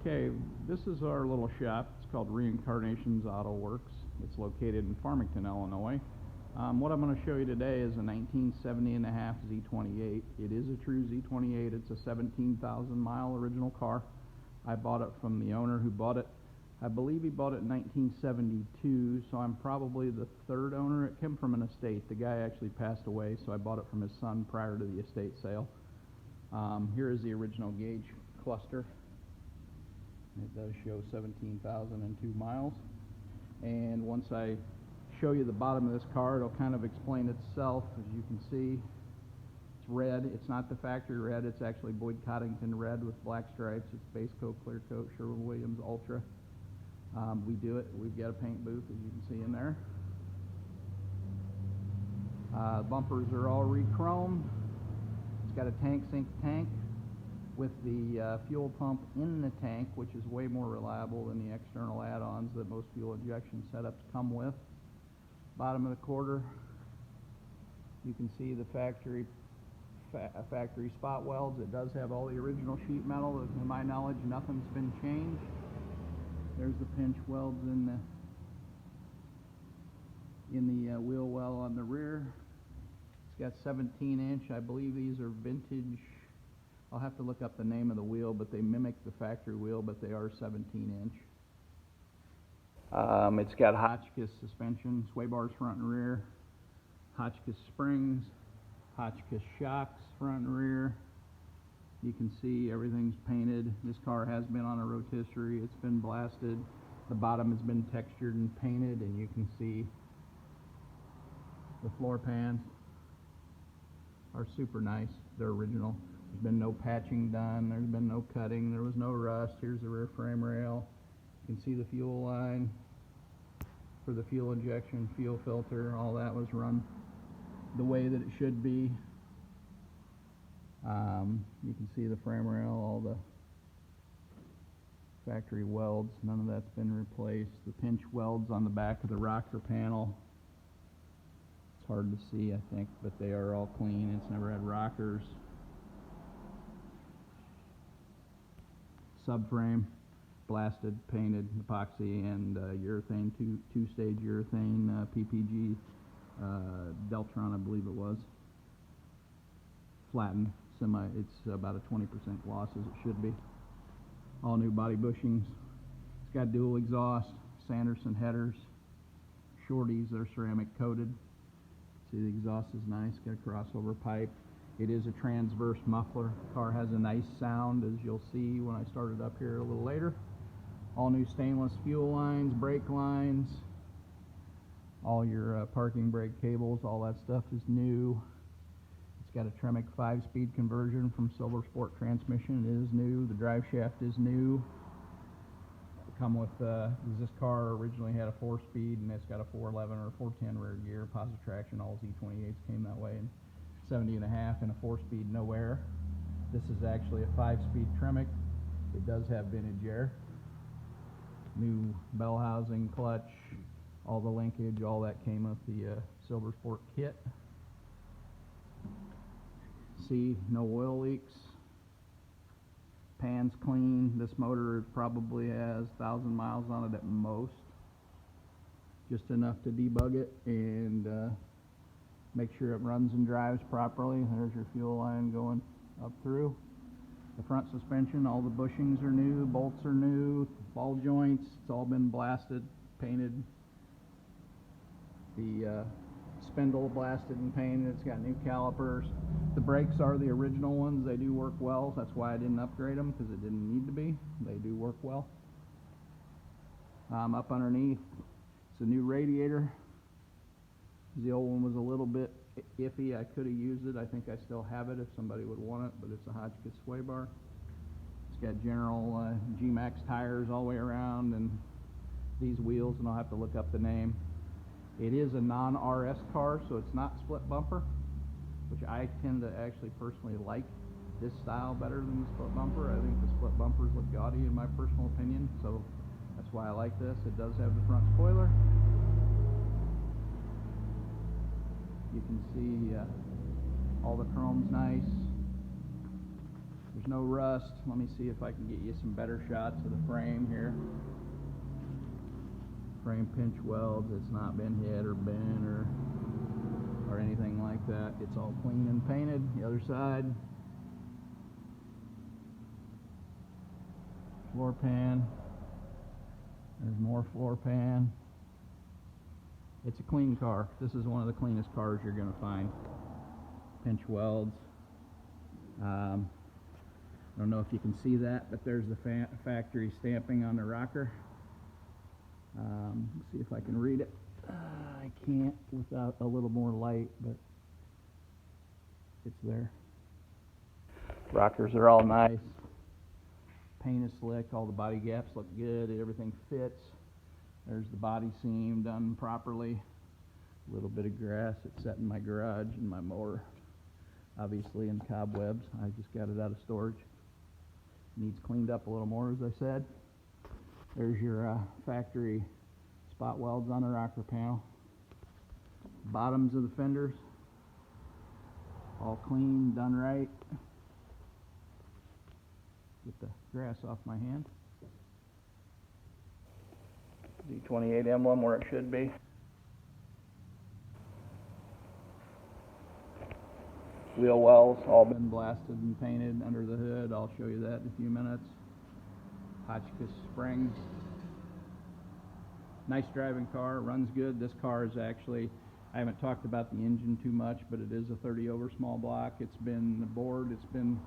Okay, this is our little shop. It's called Reincarnations Auto Works. It's located in Farmington, Illinois. What I'm going to show you today is a 1970 and a half Z28. It is a true Z28. It's a 17,000 mile original car. I bought it from the owner who bought it. I believe he bought it in 1972, so I'm probably the third owner. It came from an estate. The guy actually passed away, so I bought it from his son prior to the estate sale. Here is the original gauge cluster. It does show 17,002 miles. And once I show you the bottom of this car, it'll kind of explain itself. As you can see, it's red. It's not the factory red. It's actually Boyd Coddington red with black stripes. It's base coat, clear coat, Sherwin-Williams Ultra. We do it. We've got a paint booth, as you can see in there. Bumpers are all re-chromed. It's got a tank sink tank with the fuel pump in the tank, which is way more reliable than the external add-ons that most fuel injection setups come with. Bottom of the quarter, you can see the factory spot welds. It does have all the original sheet metal. To my knowledge, nothing's been changed. There's the pinch welds in the wheel well on the rear. It's got 17-inch. I believe these are vintage. I'll have to look up the name of the wheel, but they mimic the factory wheel, but they are 17-inch. It's got Hotchkiss suspension, sway bars front and rear, Hotchkiss springs, Hotchkiss shocks front and rear. You can see everything's painted. This car has been on a rotisserie. It's been blasted. The bottom has been textured and painted, and you can see the floor pans are super nice. They're original. There's been no patching done. There's been no cutting. There was no rust. Here's the rear frame rail. You can see the fuel line for the fuel injection, fuel filter. All that was run the way that it should be. You can see the frame rail, all the factory welds. None of that's been replaced. The pinch welds on the back of the rocker panel. It's hard to see, I think, but they are all clean. It's never had rockers. Subframe, blasted, painted, epoxy, and urethane, two-stage urethane, PPG, Deltron, I believe it was. Flattened, it's about a 20% gloss, as it should be. All new body bushings. It's got dual exhaust, Sanderson headers, shorties that are ceramic coated. See, the exhaust is nice, got a crossover pipe. It is a transverse muffler. The car has a nice sound, as you'll see when I start it up here a little later. All new stainless fuel lines, brake lines, all your parking brake cables, all that stuff is new. It's got a Tremec 5-speed conversion from Silver Sport transmission. It is new. The drive shaft is new. This car originally had a 4-speed, and it's got a 411 or 410 rear gear. Positive traction. All Z28s came that way. 70 and a half and a 4-speed no air. This is actually a 5-speed Tremec. It does have vintage air. New bell housing, clutch, all the linkage, all that came with the Silver Sport kit. See, no oil leaks. Pan's clean. This motor probably has 1,000 miles on it at most. Just enough to debug it and make sure it runs and drives properly. There's your fuel line going up through. The front suspension, all the bushings are new, bolts are new, ball joints, it's all been blasted, painted. The spindle blasted and painted. It's got new calipers. The brakes are the original ones. They do work well. That's why I didn't upgrade them, because it didn't need to be. They do work well. Up underneath, it's a new radiator. The old one was a little bit iffy. I could have used it. I think I still have it if somebody would want it, but it's a Hotchkiss sway bar. It's got general G-Max tires all the way around, and these wheels, and I'll have to look up the name. It is a non-RS car, so it's not split bumper, which I tend to actually personally like this style better than the split bumper. I think the split bumpers look gaudy in my personal opinion, so that's why I like this. It does have the front spoiler. You can see all the chrome's nice. There's no rust. Let me see if I can get you some better shots of the frame here. Frame pinch welds, it's not been hit or bent or anything like that. It's all clean and painted. The other side. Floor pan. There's more floor pan. It's a clean car. This is one of the cleanest cars you're going to find. Pinch welds. I don't know if you can see that, but there's the factory stamping on the rocker. Let's see if I can read it. I can't without a little more light, but it's there. Rockers are all nice. Paint is slick. All the body gaps look good. Everything fits. There's the body seam done properly. A little bit of grass that's set in my garage and my mower, obviously, in cobwebs. I just got it out of storage. Needs cleaned up a little more, as I said. There's your factory spot welds on the rocker panel. Bottoms of the fenders, all clean, done right. Get the grass off my hand. Z28 emblem where it should be. Wheel wells all been blasted and painted under the hood. I'll show you that in a few minutes. Hotchkiss springs. Nice driving car, runs good. This car is actually, I haven't talked about the engine too much, but it is a 30 over small block. It's been bored, it's been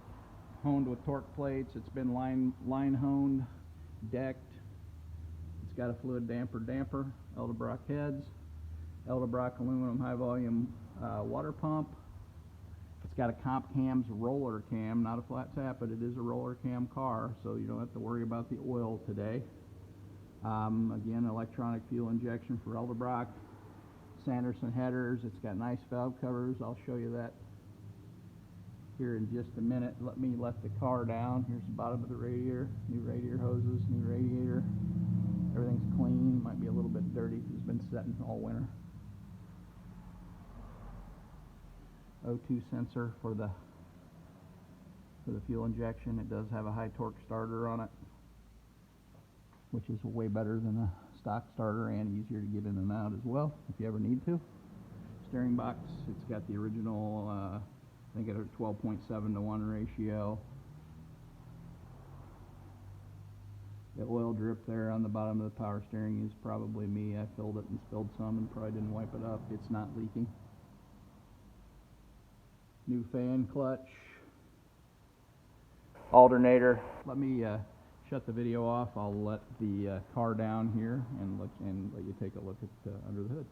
honed with torque plates, it's been line honed, decked. It's got a fluid damper, Edelbrock heads, Edelbrock aluminum high volume water pump. It's got a comp cams roller cam, not a flat tap, but it is a roller cam car, so you don't have to worry about the oil today. Again, electronic fuel injection for Edelbrock. Sanderson headers. It's got nice valve covers. I'll show you that here in just a minute. Let the car down. Here's the bottom of the radiator. New radiator hoses, new radiator. Everything's clean. Might be a little bit dirty because it's been setting all winter. O2 sensor for the fuel injection. It does have a high torque starter on it, which is way better than a stock starter and easier to get in and out as well if you ever need to. Steering box, it's got the original, I think at a 12.7 to 1 ratio. The oil drip there on the bottom of the power steering is probably me. I filled it and spilled some and probably didn't wipe it up. It's not leaking. New fan clutch. Alternator. Let me shut the video off. I'll let the car down here and let you take a look at under the hood.